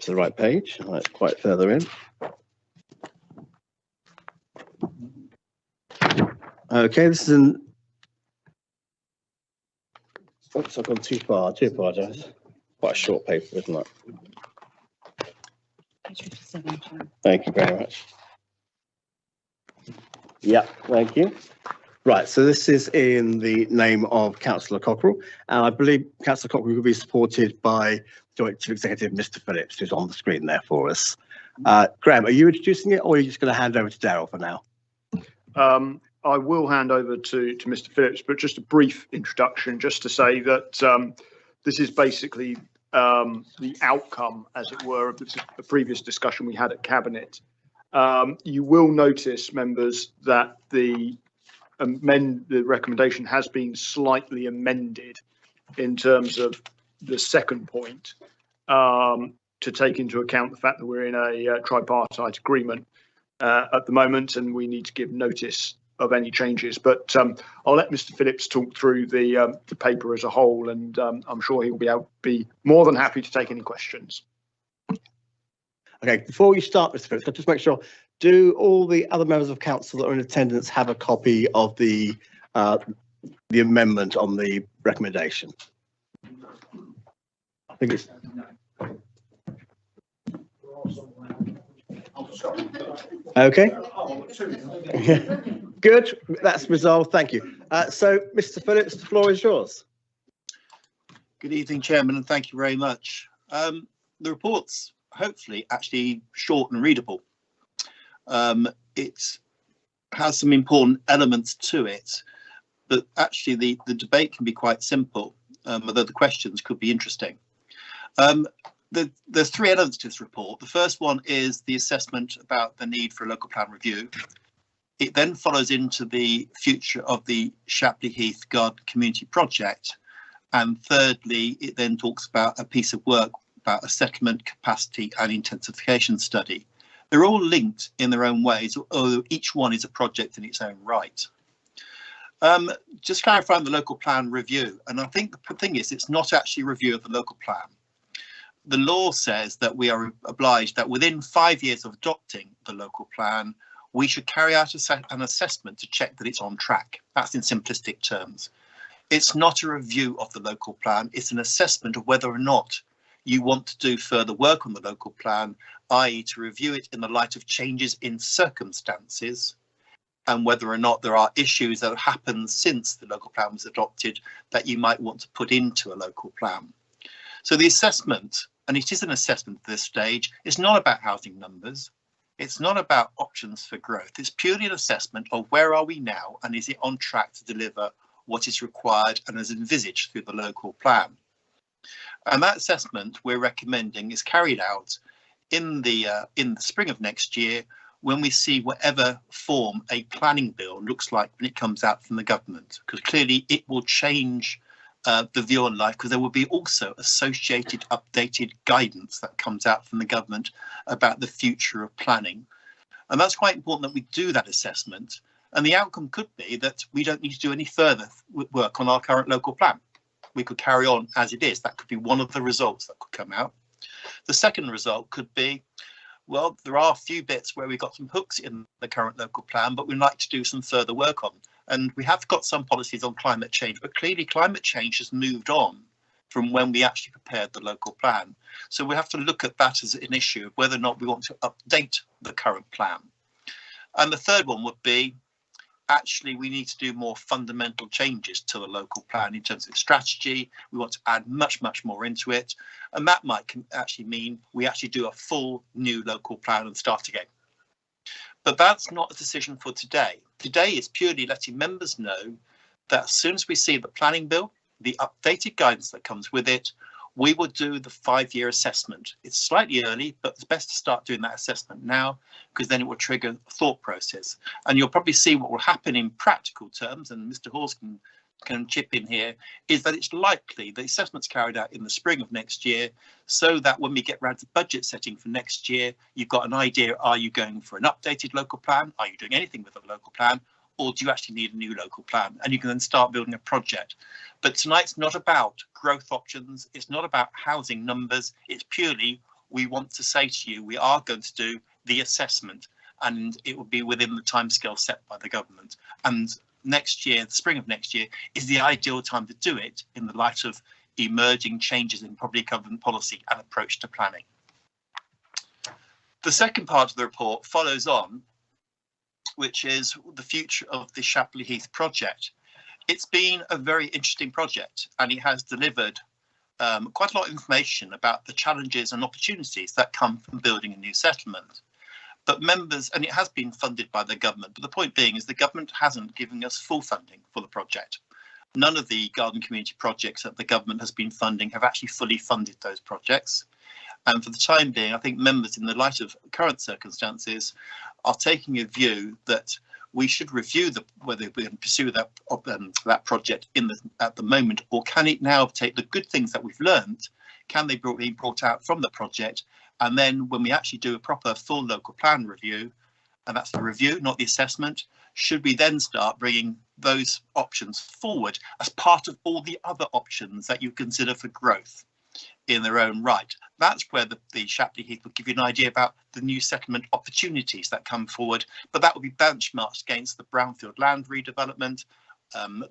It's the right page, right, quite further in. Okay, this is an. Oops, I've gone too far. I do apologise. Quite a short paper, isn't it? Thank you very much. Yeah, thank you. Right, so this is in the name of Councillor Cockerell, and I believe Councillor Cockerell will be supported by Joint Chief Executive Mr. Phillips, who's on the screen there for us. Graham, are you introducing it, or are you just going to hand over to Daryl for now? I will hand over to Mr. Phillips, but just a brief introduction, just to say that this is basically the outcome, as it were, of the previous discussion we had at Cabinet. You will notice, members, that the recommendation has been slightly amended in terms of the second point, to take into account the fact that we're in a tripartite agreement at the moment, and we need to give notice of any changes. But I'll let Mr. Phillips talk through the paper as a whole, and I'm sure he will be more than happy to take any questions. Okay, before you start, Mr. Phillips, I'll just make sure, do all the other members of council that are in attendance have a copy of the amendment on the recommendation? I think it's... Okay. Good, that's resolved, thank you. So, Mr. Phillips, the floor is yours. Good evening, Chairman, and thank you very much. The report's hopefully actually short and readable. It has some important elements to it, but actually the debate can be quite simple, although the questions could be interesting. There's three elements to this report. The first one is the assessment about the need for a local plan review. It then follows into the future of the Shapley Heath Garden Community Project. And thirdly, it then talks about a piece of work about a settlement capacity and intensification study. They're all linked in their own ways, although each one is a project in its own right. Just clarifying the local plan review, and I think the thing is, it's not actually a review of the local plan. The law says that we are obliged that within 5 years of adopting the local plan, we should carry out an assessment to check that it's on track. That's in simplistic terms. It's not a review of the local plan, it's an assessment of whether or not you want to do further work on the local plan, i.e. to review it in the light of changes in circumstances, and whether or not there are issues that have happened since the local plan was adopted that you might want to put into a local plan. So the assessment, and it is an assessment at this stage, is not about housing numbers. It's not about options for growth. It's purely an assessment of where are we now and is it on track to deliver what is required and is envisaged through the local plan. And that assessment we're recommending is carried out in the spring of next year, when we see whatever form a planning bill looks like when it comes out from the government, because clearly it will change the view on life, because there will be also associated updated guidance that comes out from the government about the future of planning. And that's quite important that we do that assessment. And the outcome could be that we don't need to do any further work on our current local plan. We could carry on as it is. That could be one of the results that could come out. The second result could be, well, there are a few bits where we've got some hooks in the current local plan, but we'd like to do some further work on. And we have got some policies on climate change, but clearly climate change has moved on from when we actually prepared the local plan. So we have to look at that as an issue of whether or not we want to update the current plan. And the third one would be, actually, we need to do more fundamental changes to the local plan in terms of strategy. We want to add much, much more into it. And that might actually mean we actually do a full new local plan and start again. But that's not a decision for today. Today is purely letting members know that as soon as we see the planning bill, the updated guidance that comes with it, we will do the 5-year assessment. It's slightly early, but it's best to start doing that assessment now, because then it will trigger a thought process. And you'll probably see what will happen in practical terms, and Mr. Hawes can chip in here, is that it's likely the assessment's carried out in the spring of next year, so that when we get round to budget setting for next year, you've got an idea, are you going for an updated local plan? Are you doing anything with a local plan? Or do you actually need a new local plan? And you can then start building a project. But tonight's not about growth options. It's not about housing numbers. It's purely we want to say to you, we are going to do the assessment, and it will be within the timescale set by the government. And next year, the spring of next year, is the ideal time to do it in the light of emerging changes in property government policy and approach to planning. The second part of the report follows on, which is the future of the Shapley Heath project. It's been a very interesting project, and it has delivered quite a lot of information about the challenges and opportunities that come from building a new settlement. But members, and it has been funded by the government, but the point being is the government hasn't given us full funding for the project. None of the garden community projects that the government has been funding have actually fully funded those projects. And for the time being, I think members, in the light of current circumstances, are taking a view that we should review whether we can pursue that project at the moment, or can it now take the good things that we've learned, can they be brought out from the project, and then when we actually do a proper full local plan review, and that's the review, not the assessment, should we then start bringing those options forward as part of all the other options that you consider for growth in their own right? That's where the Shapley Heath will give you an idea about the new settlement opportunities that come forward, but that will be benchmarked against the brownfield land redevelopment,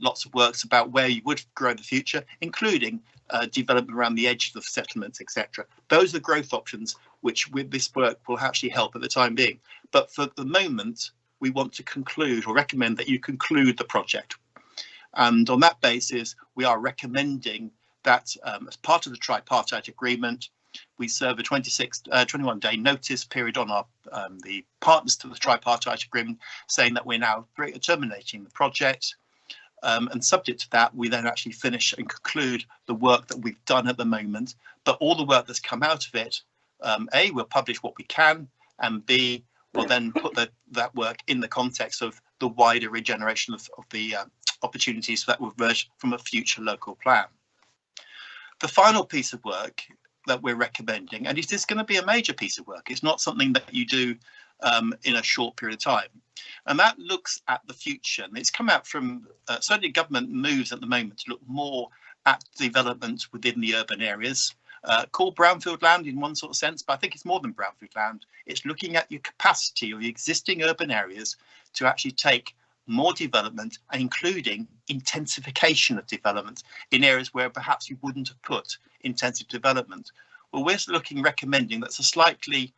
lots of works about where you would grow in the future, including development around the edges of settlements, etc. Those are growth options which with this work will actually help at the time being. But for the moment, we want to conclude, or recommend that you conclude the project. And on that basis, we are recommending that as part of the tripartite agreement, we serve a 21-day notice period on our the partners to the tripartite agreement, saying that we're now terminating the project. And subject to that, we then actually finish and conclude the work that we've done at the moment. But all the work that's come out of it, A, we'll publish what we can, and B, we'll then put that work in the context of the wider regeneration of the opportunities that will emerge from a future local plan. The final piece of work that we're recommending, and it is going to be a major piece of work, it's not something that you do in a short period of time, and that looks at the future. And it's come out from certainly government moves at the moment to look more at development within the urban areas, called brownfield land in one sort of sense, but I think it's more than brownfield land. It's looking at your capacity of the existing urban areas to actually take more development, and including intensification of development in areas where perhaps you wouldn't have put intensive development. Well, we're recommending that's a slightly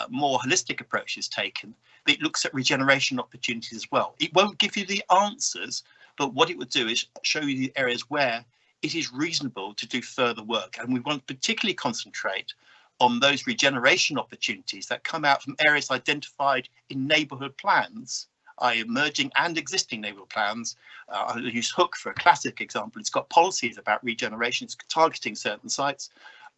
more holistic approach is taken. It looks at regeneration opportunities as well. It won't give you the answers, but what it would do is show you the areas where it is reasonable to do further work. And we want to particularly concentrate on those regeneration opportunities that come out from areas identified in neighbourhood plans, i.e. emerging and existing neighbourhood plans. I'll use Hook for a classic example. It's got policies about regeneration, it's targeting certain sites.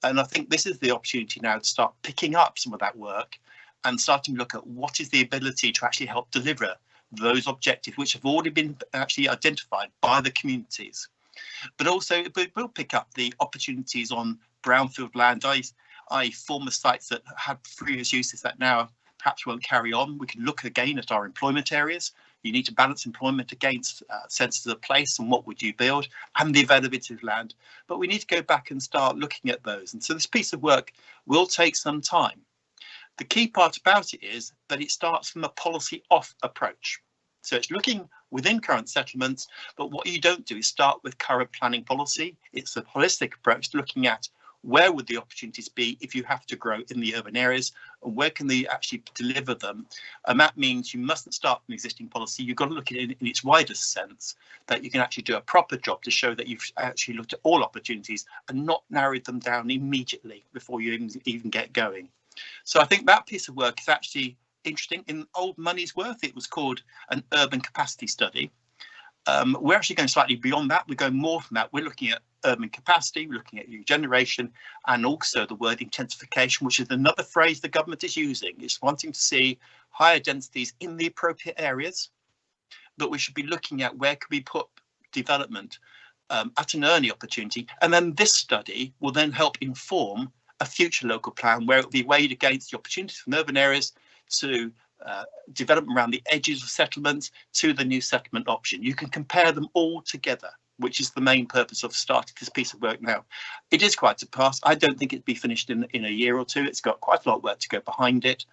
And I think this is the opportunity now to start picking up some of that work and starting to look at what is the ability to actually help deliver those objectives, which have already been actually identified by the communities. But also we'll pick up the opportunities on brownfield land, i.e. former sites that had previous uses that now perhaps won't carry on. We can look again at our employment areas. You need to balance employment against senses of place and what would you build, and the availability of land. But we need to go back and start looking at those. And so this piece of work will take some time. The key part about it is that it starts from a policy off approach. So it's looking within current settlements, but what you don't do is start with current planning policy. It's a holistic approach to looking at where would the opportunities be if you have to grow in the urban areas, and where can they actually deliver them? And that means you mustn't start from existing policy. You've got to look at it in its widest sense, that you can actually do a proper job to show that you've actually looked at all opportunities and not narrowed them down immediately before you even get going. So I think that piece of work is actually interesting. In old money's worth, it was called an urban capacity study. We're actually going slightly beyond that. We're going more from that. We're looking at urban capacity, we're looking at regeneration, and also the word intensification, which is another phrase the government is using. It's wanting to see higher densities in the appropriate areas, but we should be looking at where could we put development at an early opportunity. And then this study will then help inform a future local plan where it will be weighed against the opportunities from urban areas to development around the edges of settlements to the new settlement option. You can compare them all together which is the main purpose of starting this piece of work now. It is quite a task. I don't think it'd be finished in a year or two. It's got quite a lot of work to go behind it.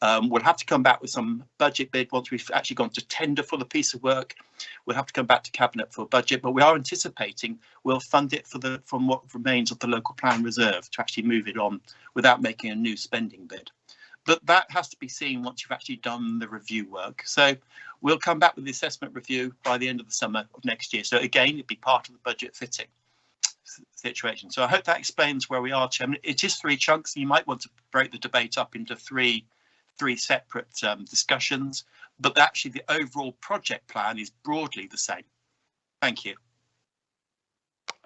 We'll have to come back with some budget bid once we've actually gone to tender for the piece of work. We'll have to come back to Cabinet for budget, but we are anticipating we'll fund it from what remains of the local plan reserve to actually move it on without making a new spending bid. But that has to be seen once you've actually done the review work. So we'll come back with the assessment review by the end of the summer of next year. So again, it'd be part of the budget fitting situation. So I hope that explains where we are, Chairman. It is 3 chunks. You might want to break the debate up into three separate discussions, but actually the overall project plan is broadly the same. Thank you.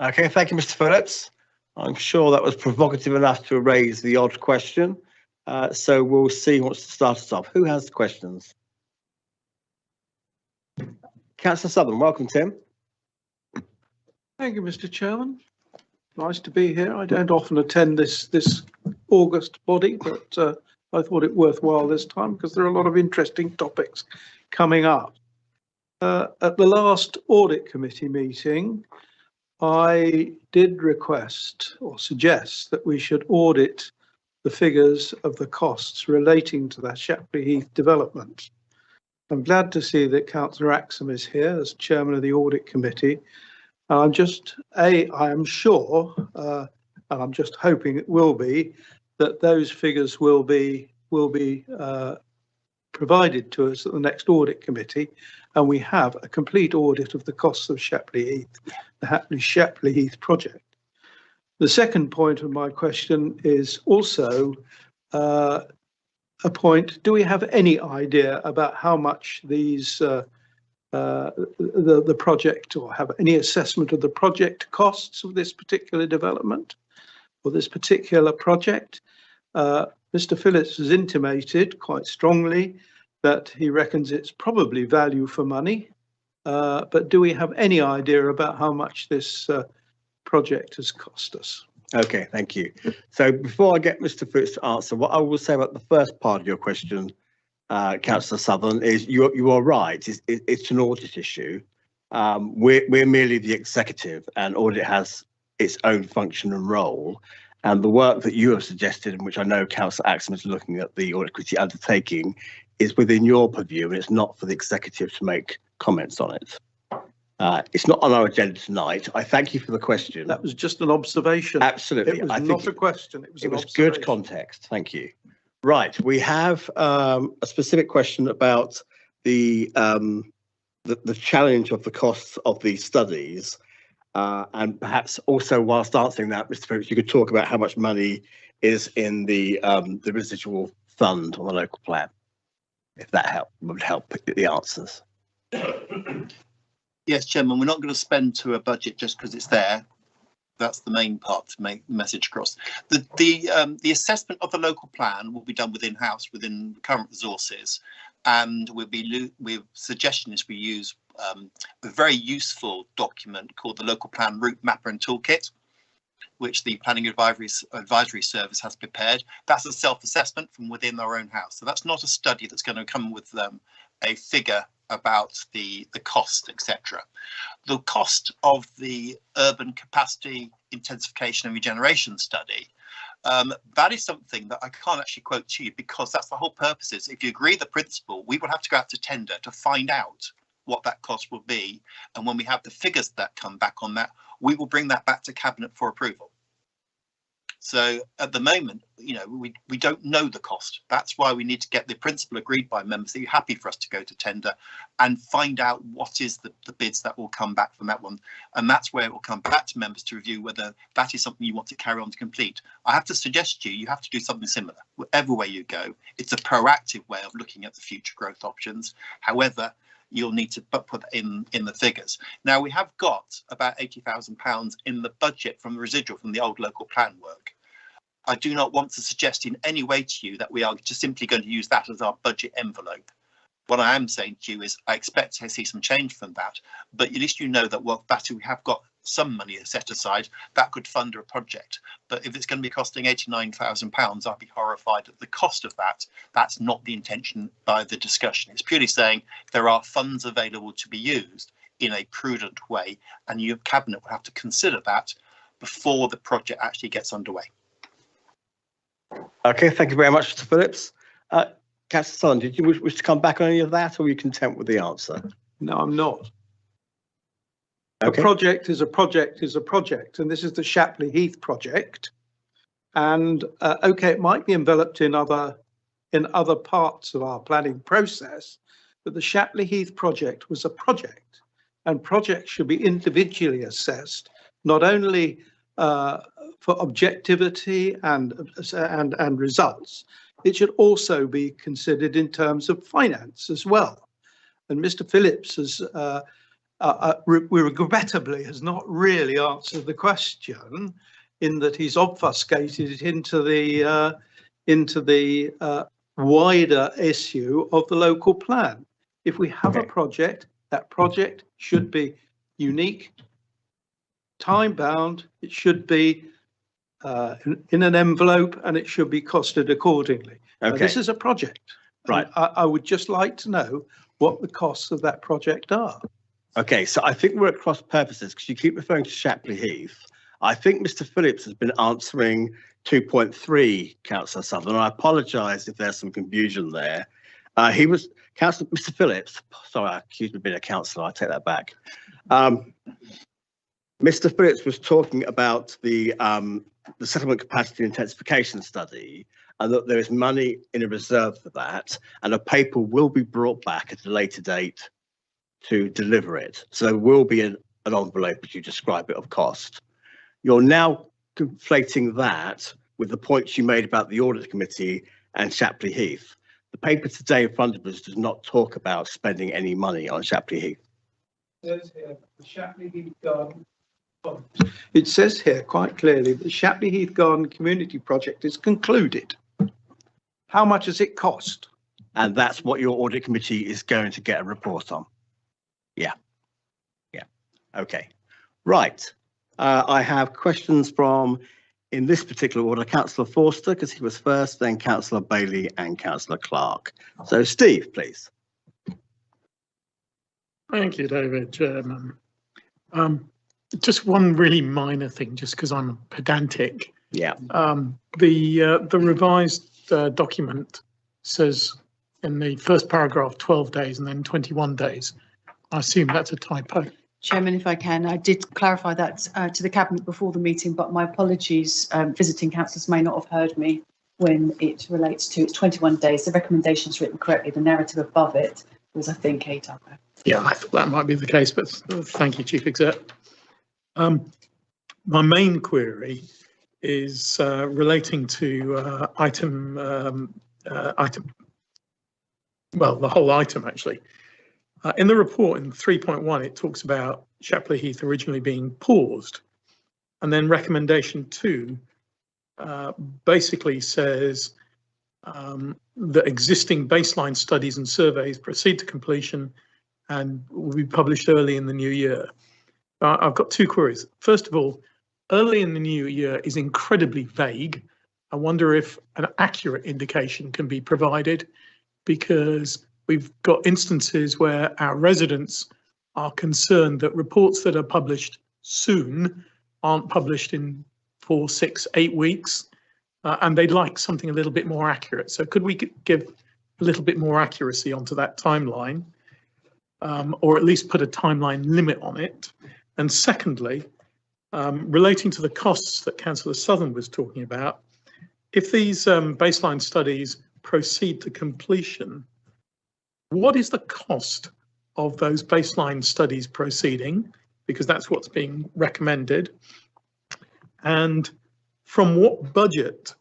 Okay, thank you, Mr. Phillips. I'm sure that was provocative enough to raise the odd question. So we'll see who wants to start us off. Who has the questions? Councillor Southern, welcome, Tim. Thank you, Mr. Chairman. Nice to be here. I don't often attend this August body, but I thought it worthwhile this time because there are a lot of interesting topics coming up. At the last audit committee meeting, I did request or suggest that we should audit the figures of the costs relating to that Shapley Heath development. I'm glad to see that Councillor Axum is here as chairman of the audit committee. I'm just, I am sure, and I'm just hoping it will be, that those figures will be provided to us at the next audit committee, and we have a complete audit of the costs of Shapley Heath, the Shapley Heath project. The second point of my question is also a point. Do we have any idea about how much these the project, or have any assessment of the project costs of this particular development or this particular project? Mr. Phillips has intimated quite strongly that he reckons it's probably value for money, but do we have any idea about how much this project has cost us? Okay, thank you. So before I get Mr. Phillips to answer, what I will say about the first part of your question, Councillor Southern, is you are right. It's an audit issue. We're merely the executive, and audit has its own function and role. And the work that you have suggested, and which I know Councillor Axum is looking at the audit committee undertaking, is within your purview, and it's not for the executive to make comments on it. It's not on our agenda tonight. I thank you for the question. That was just an observation. Absolutely. It was I not think a question. It was it an was observation. good context. Thank you. Right. We have a specific question about the challenge of the costs of these studies. And perhaps also, whilst answering that, Mr. Phillips, you could talk about how much money is in the residual fund on the local plan, if that would help the answers. Yes, Chairman, we're not going to spend to a budget just because it's there. That's the main part to make the message across. The assessment of the local plan will be done in-house within current resources, and we're suggestion is we use a very useful document called the Local Plan Route Mapper and Toolkit, which the Planning Advisory Service has prepared. That's a self-assessment from within our own house. So that's not a study that's going to come with a figure about the cost, etc. The cost of the urban capacity intensification and regeneration study, that is something that I can't actually quote to you, because that's the whole purpose. Is if you agree the principle, we will have to go out to tender to find out what that cost will be, and when we have the figures that come back on that, we will bring that back to Cabinet for approval. So at the moment, we don't know the cost. That's why we need to get the principle agreed by members that you're happy for us to go to tender and find out what is the bids that will come back from that one. And that's where it will come back to members to review whether that is something you want to carry on to complete. I have to suggest to you, you have to do something similar. Whatever way you go, it's a proactive way of looking at the future growth options. However, you'll need to put that in the figures. Now, we have got about £80,000 in the budget from the residual from the old local plan work. I do not want to suggest in any way to you that we are just simply going to use that as our budget envelope. What I am saying to you is I expect to see some change from that, but at least you know that we have got some money set aside that could fund a project. But if it's going to be costing £89,000, I'd be horrified at the cost of that. That's not the intention by the discussion. It's purely saying there are funds available to be used in a prudent way, and your cabinet will have to consider that before the project actually gets underway. Okay, thank you very much, Mr. Phillips. Councillor Son, did you wish to come back on any of that, or are you content with the answer? No, I'm not. Okay. A project is a project is a project, and this is the Shapley Heath project. And okay, it might be enveloped in other parts of our planning process, but the Shapley Heath project was a project, and projects should be individually assessed, not only for objectivity and results. It should also be considered in terms of finance as well. And Mr. Phillips has regrettably has not really answered the question, in that he's obfuscated it into the wider issue of the local plan. If we have a project, that project should be unique, time bound, it should be in an envelope, and it should be costed accordingly. Okay. This is a project. Right. I would just like to know what the costs of that project are. Okay, so I think we're at cross purposes because you keep referring to Shapley Heath. I think Mr. Phillips has been answering 2.3, Councillor Sutherland. I apologise if there's some confusion there. Mr. Phillips, sorry, I accused me of being a councillor, I take that back. Mr. Phillips was talking about the settlement capacity intensification study, and that there is money in a reserve for that, and a paper will be brought back at a later date to deliver it. So there will be an envelope, as you describe it, of cost. You're now conflating that with the points you made about the audit committee and Shapley Heath. The paper today in front of us does not talk about spending any money on Shapley Heath. It says here, the Shapley Heath Garden. It says here quite clearly that the Shapley Heath Garden Community Project is concluded. How much does it cost? And that's what your audit committee is going to get a report on. Yeah. Okay. Right. I have questions from, in this particular order, Councillor Forster, because he was first, then Councillor Bailey and Councillor Clark. So Steve, please. Thank you, David, Chairman. Just one really minor thing, just because I'm pedantic. Yeah. The revised document says in the first paragraph 12 days and then 21 days. I assume that's a typo. Chairman, if I can, I did clarify that to the Cabinet before the meeting, but my apologies, visiting councillors may not have heard me when it relates to 21 days. The recommendation's written correctly, the narrative above it was, I think, a typo. Yeah, I thought that might be the case, but thank you, Chief Exec. My main query is relating to the whole item actually. In the report in 3.1, it talks about Shapley Heath originally being paused, and then recommendation 2 basically says that existing baseline studies and surveys proceed to completion and will be published early in the new year. I've got 2 queries. First of all, early in the new year is incredibly vague. I wonder if an accurate indication can be provided, because we've got instances where our residents are concerned that reports that are published soon aren't published in 4, 6, 8 weeks, and they'd like something a little bit more accurate. So could we give a little bit more accuracy onto that timeline, or at least put a timeline limit on it? And secondly, relating to the costs that Councillor Southern was talking about, if these baseline studies proceed to completion, what is the cost of those baseline studies proceeding? Because that's what's being recommended. And from what budget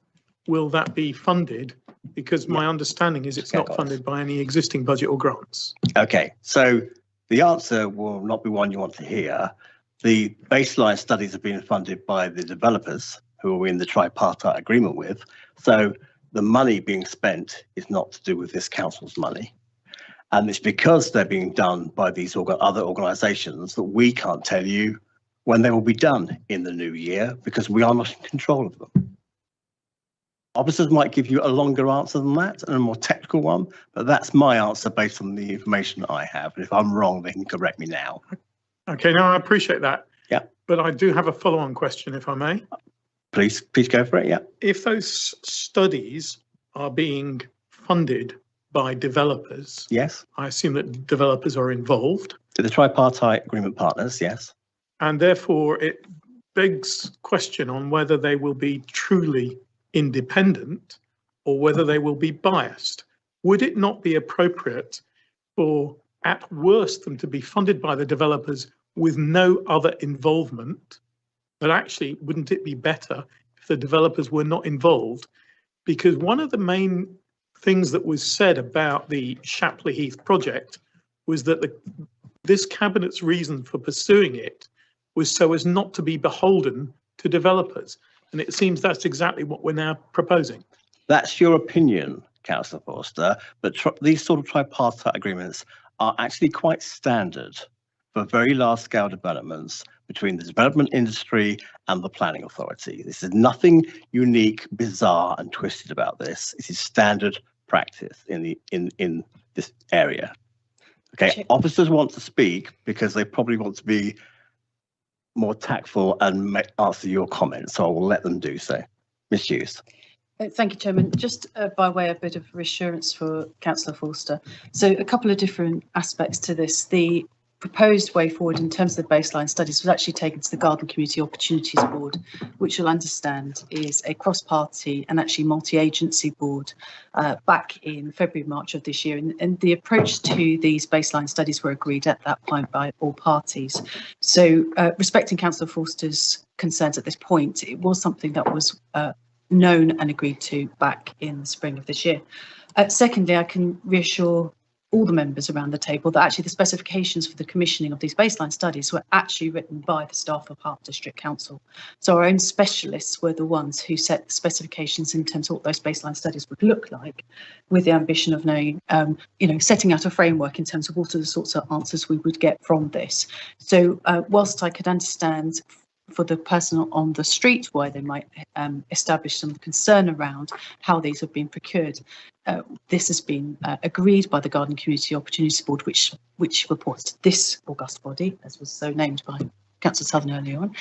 will that be funded? Because my understanding is it's not funded by any existing budget or grants. Okay, so the answer will not be one you want to hear. The baseline studies have been funded by the developers who are in the tripartite agreement with. So the money being spent is not to do with this council's money. And it's because they're being done by these other organisations that we can't tell you when they will be done in the new year, because we are not in control of them. Officers might give you a longer answer than that and a more technical one, but that's my answer based on the information I have. And if I'm wrong, they can correct me now. Okay, no, I appreciate that. Yeah. But I do have a follow-on question, if I may. Please go for it. Yeah. If those studies are being funded by developers, Yes. I assume that developers are involved, The tripartite agreement partners. Yes. and therefore it begs question on whether they will be truly independent or whether they will be biased. Would it not be appropriate for, at worst, them to be funded by the developers with no other involvement? But actually, wouldn't it be better if the developers were not involved? Because one of the main things that was said about the Shapley Heath project was that this cabinet's reason for pursuing it was so as not to be beholden to developers. And it seems that's exactly what we're now proposing. That's your opinion, Councillor Forster, but these sort of tripartite agreements are actually quite standard for very large-scale developments between the development industry and the planning authority. This is nothing unique, bizarre, and twisted about this. This is standard practice in this area. Okay, officers want to speak because they probably want to be more tactful and answer your comments, so I will let them do so. Ms. Hughes. Thank you, Chairman. Just by way of a bit of reassurance for Councillor Forster. So a couple of different aspects to this. The proposed way forward in terms of the baseline studies was actually taken to the Garden Community Opportunities Board, which you'll understand is a cross-party and actually multi-agency board back in February, March of this year. And the approach to these baseline studies were agreed at that point by all parties. So respecting Councillor Forster's concerns at this point, it was something that was known and agreed to back in the spring of this year. Secondly, I can reassure all the members around the table that actually the specifications for the commissioning of these baseline studies were actually written by the staff of Hart District Council. So our own specialists were the ones who set the specifications in terms of what those baseline studies would look like, with the ambition of knowing, setting out a framework in terms of what are the sorts of answers we would get from this. So whilst I could understand for the person on the street why they might establish some concern around how these have been procured, this has been agreed by the Garden Community Opportunities Board, which reports to this august body, as was so named by Councillor Southern earlier on.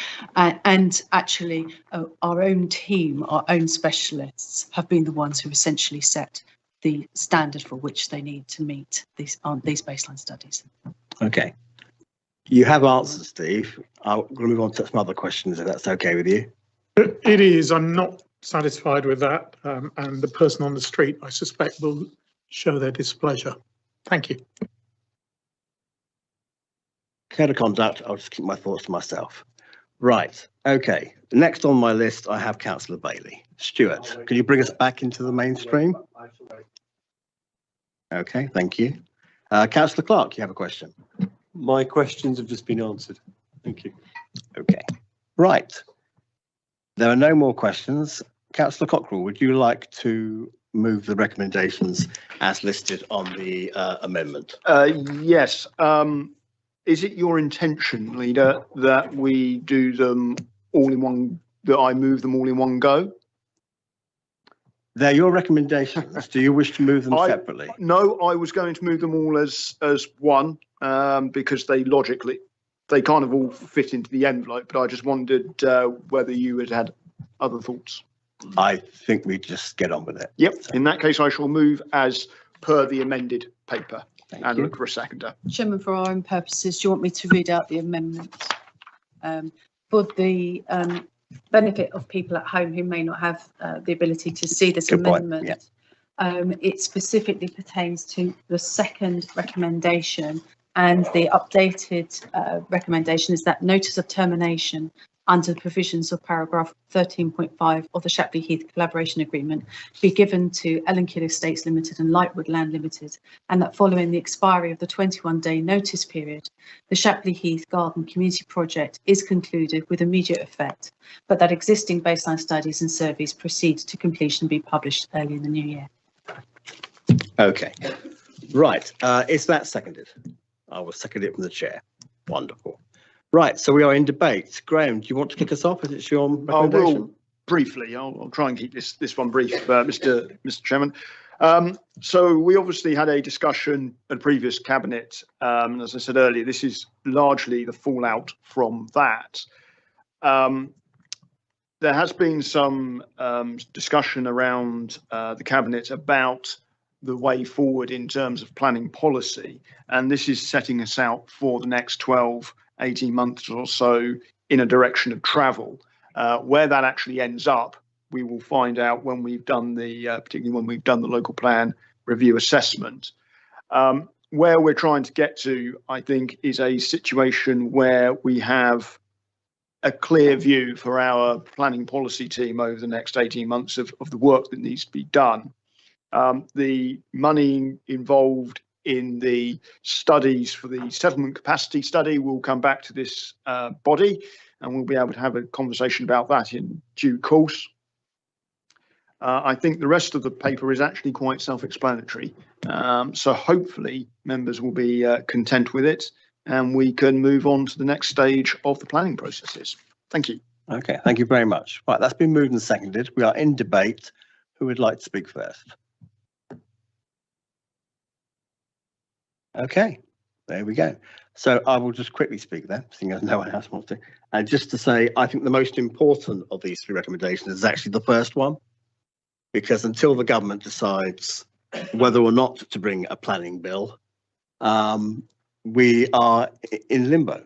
And actually our own team, our own specialists have been the ones who essentially set the standard for which they need to meet these baseline studies. Okay. You have answers, Steve. I'm going to move on to some other questions, if that's okay with you. It is. I'm not satisfied with that. And the person on the street, I suspect, will show their displeasure. Thank you. Code of conduct, I'll just keep my thoughts to myself. Right. Okay. Next on my list, I have Councillor Bailey. Stuart, can you bring us back into the mainstream? Okay, thank you. Councillor Clark, you have a question? My questions have just been answered. Thank you. Okay, right. There are no more questions. Councillor Cockrell, would you like to move the recommendations as listed on the amendment? Yes. Is it your intention, Leader, that we do them all in one, that I move them all in one go? They're your recommendations. Do you wish to move them separately? No, I was going to move them all as one because they kind of all fit into the envelope, but I just wondered whether you had other thoughts. I think we just get on with it. Yep. So. In that case, I shall move as per the amended paper. Thank and you. Look for a seconder. Chairman, for our own purposes, do you want me to read out the amendment? For the benefit of people at home who may not have the ability to see this Good amendment, point. Yeah. it specifically pertains to the second recommendation, and the updated recommendation is that notice of termination under the provisions of paragraph 13.5 of the Shapley Heath collaboration agreement be given to Ellenkill Estates Limited and Lightwood Land Limited, and that following the expiry of the 21-day notice period, the Shapley Heath Garden Community Project is concluded with immediate effect, but that existing baseline studies and surveys proceed to completion and be published early in the new year. Okay, right. Is that seconded? I will second it from the chair. Wonderful. Right, so we are in debate. Graham, do you want to kick us off as it's your recommendation? I will briefly. I'll try and keep this one brief, Mr. Chairman. So we obviously had a discussion at a previous cabinet. And as I said earlier, this is largely the fallout from that. There has been some discussion around the cabinet about the way forward in terms of planning policy. And this is setting us out for the next 12, 18 months or so in a direction of travel. Where that actually ends up, we will find out when we've done the, particularly when we've done the local plan review assessment. Where we're trying to get to, I think, is a situation where we have a clear view for our planning policy team over the next 18 months of the work that needs to be done. The money involved in the studies for the settlement capacity study will come back to this body, and we'll be able to have a conversation about that in due course. I think the rest of the paper is actually quite self-explanatory. So hopefully members will be content with it, and we can move on to the next stage of the planning processes. Thank you. Okay, thank you very much. Right, that's been moved and seconded. We are in debate. Who would like to speak first? Okay, there we go. So I will just quickly speak then, seeing as no one else wants to. And just to say, I think the most important of these three recommendations is actually the first one, because until the government decides whether or not to bring a planning bill, we are in limbo.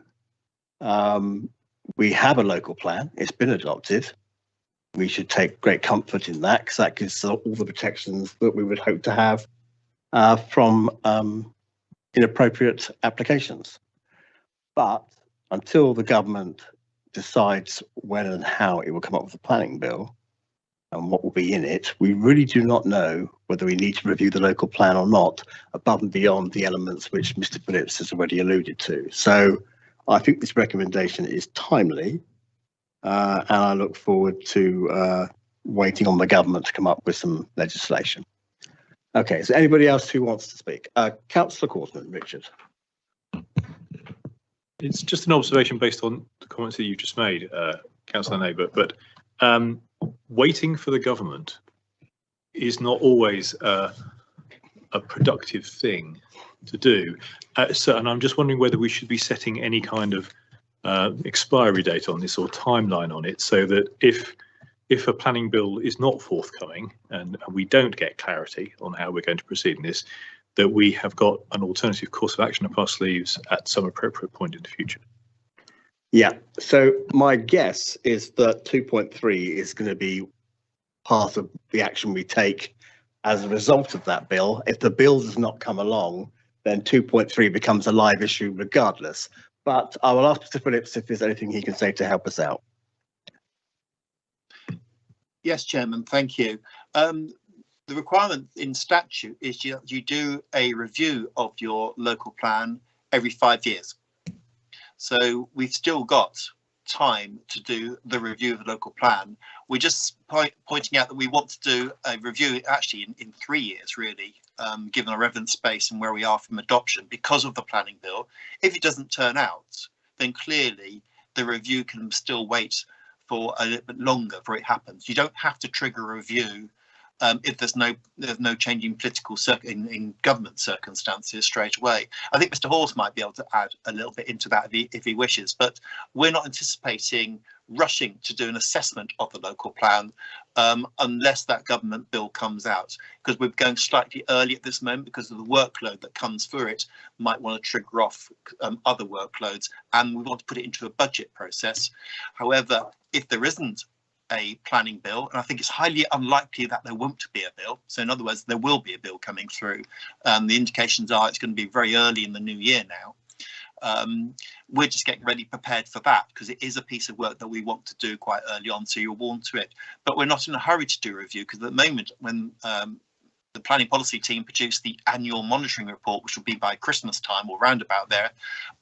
We have a local plan. It's been adopted. We should take great comfort in that, because that gives all the protections that we would hope to have from inappropriate applications. But until the government decides when and how it will come up with a planning bill and what will be in it, we really do not know whether we need to review the local plan or not, above and beyond the elements which Mr. Phillips has already alluded to. So I think this recommendation is timely, and I look forward to waiting on the government to come up with some legislation. Okay, is there anybody else who wants to speak? Councillor Corsman, Richard. It's just an observation based on the comments that you've just made, Councillor Neighbour, but waiting for the government is not always a productive thing to do. And I'm just wondering whether we should be setting any kind of expiry date on this or timeline on it, so that if a planning bill is not forthcoming and we don't get clarity on how we're going to proceed in this, that we have got an alternative course of action up our sleeves at some appropriate point in the future. Yeah, so my guess is that 2.3 is going to be part of the action we take as a result of that bill. If the bill does not come along, then 2.3 becomes a live issue regardless. But I will ask Mr. Phillips if there's anything he can say to help us out. Yes, Chairman, thank you. The requirement in statute is you do a review of your local plan every 5 years. So we've still got time to do the review of the local plan. We're just pointing out that we want to do a review actually in 3 years, really, given our evidence base and where we are from adoption because of the planning bill. If it doesn't turn out, then clearly the review can still wait for a little bit longer before it happens. You don't have to trigger a review if there's no change in political in government circumstances straight away. I think Mr. Hawes might be able to add a little bit into that if he wishes, but we're not anticipating rushing to do an assessment of the local plan unless that government bill comes out, because we're going slightly early at this moment because of the workload that comes through it might want to trigger off other workloads, and we want to put it into a budget process. However, if there isn't a planning bill, and I think it's highly unlikely that there won't be a bill, so in other words there will be a bill coming through, the indications are it's going to be very early in the new year now. We're just getting ready, prepared for that, because it is a piece of work that we want to do quite early on, so you're warned to it. But we're not in a hurry to do a review, because at the moment when the planning policy team produce the annual monitoring report, which will be by Christmas time or round about there,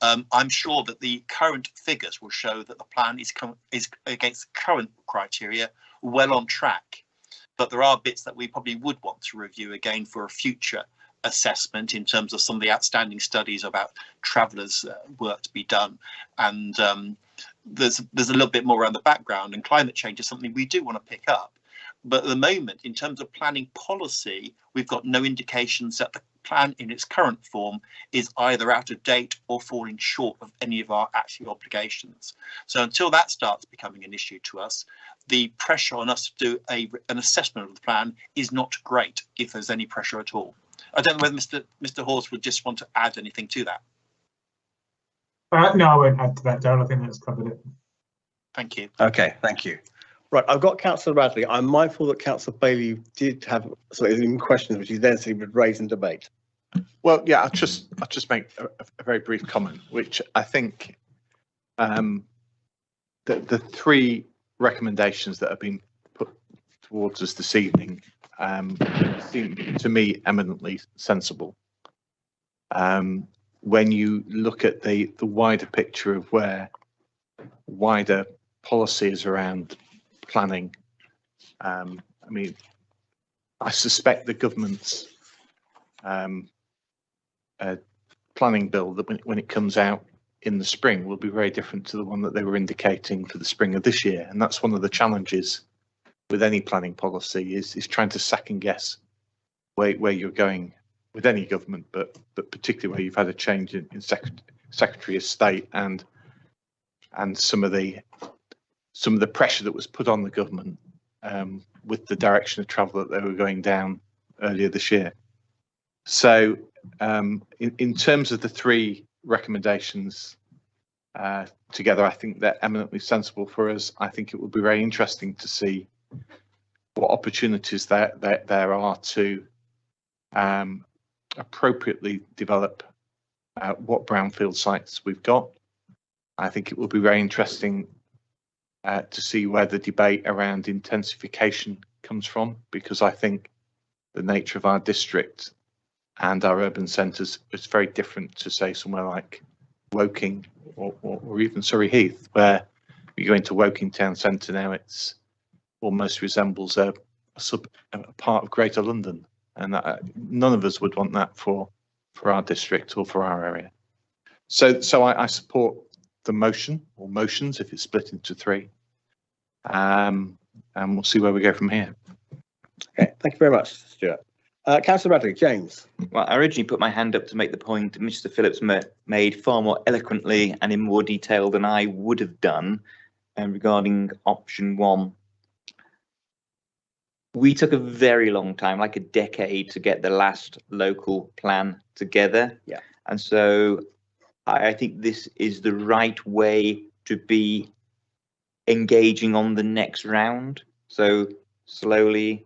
I'm sure that the current figures will show that the plan is against current criteria well on track. But there are bits that we probably would want to review again for a future assessment in terms of some of the outstanding studies about travellers' work to be done. And there's a little bit more around the background, and climate change is something we do want to pick up. But at the moment, in terms of planning policy, we've got no indications that the plan in its current form is either out of date or falling short of any of our actual obligations. So until that starts becoming an issue to us, the pressure on us to do an assessment of the plan is not great, if there's any pressure at all. I don't know whether Mr. Horse would just want to add anything to that. No, I won't add to that, Darryl. I think that's covered it. Thank you. Okay, thank you. Right, I've got Councillor Radley. I'm mindful that Councillor Bailey did have some questions which he then said he would raise in debate. Well, yeah, I'll just make a very brief comment, which I think the three recommendations that have been put towards us this evening seem to me eminently sensible. When you look at the wider picture of where wider policies around planning, I mean, I suspect the government's planning bill that when it comes out in the spring will be very different to the one that they were indicating for the spring of this year. And that's one of the challenges with any planning policy is trying to second guess where you're going with any government, but particularly where you've had a change in Secretary of State and some of the pressure that was put on the government with the direction of travel that they were going down earlier this year. So in terms of the three recommendations together, I think they're eminently sensible for us. I think it will be very interesting to see what opportunities there are to appropriately develop what brownfield sites we've got. I think it will be very interesting to see where the debate around intensification comes from, because I think the nature of our district and our urban centres is very different to, say, somewhere like Woking or even Surrey Heath, where you go into Woking town centre now, it's almost resembles a part of Greater London, and none of us would want that for our district or for our area. So I support the motion or motions if it's split into three, and we'll see where we go from here. Okay, thank you very much, Stuart. Councillor Radley, James. Well, I originally put my hand up to make the point that Mr. Phillips made far more eloquently and in more detail than I would have done regarding option one. We took a very long time, like a decade, to get the last local plan together. Yeah. And so I think this is the right way to be engaging on the next round. So slowly,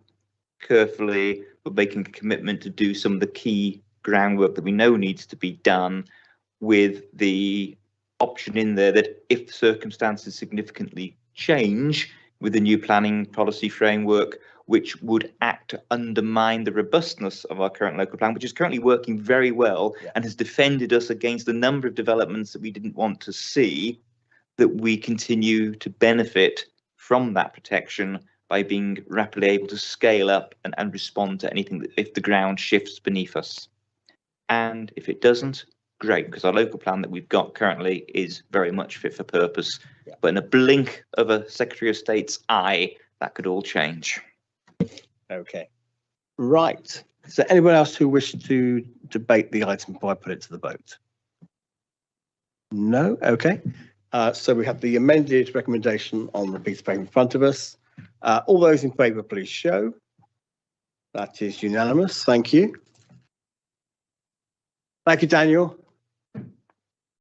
carefully, but making a commitment to do some of the key groundwork that we know needs to be done, with the option in there that if circumstances significantly change with the new planning policy framework, which would act to undermine the robustness of our current local plan, which is currently working very well and has defended us against a number of developments that we didn't want to see, that we continue to benefit from that protection by being rapidly able to scale up and respond to anything that if the ground shifts beneath us. And if it doesn't, great, because our local plan that we've got currently is very much fit for purpose. Yeah. But in a blink of a Secretary of State's eye, that could all change. Okay. Right. Is there anyone else who wishes to debate the item before I put it to the vote? No? Okay. So we have the amended recommendation on the piece of paper in front of us. All those in favour, please show. That is unanimous. Thank you. Thank you, Daniel.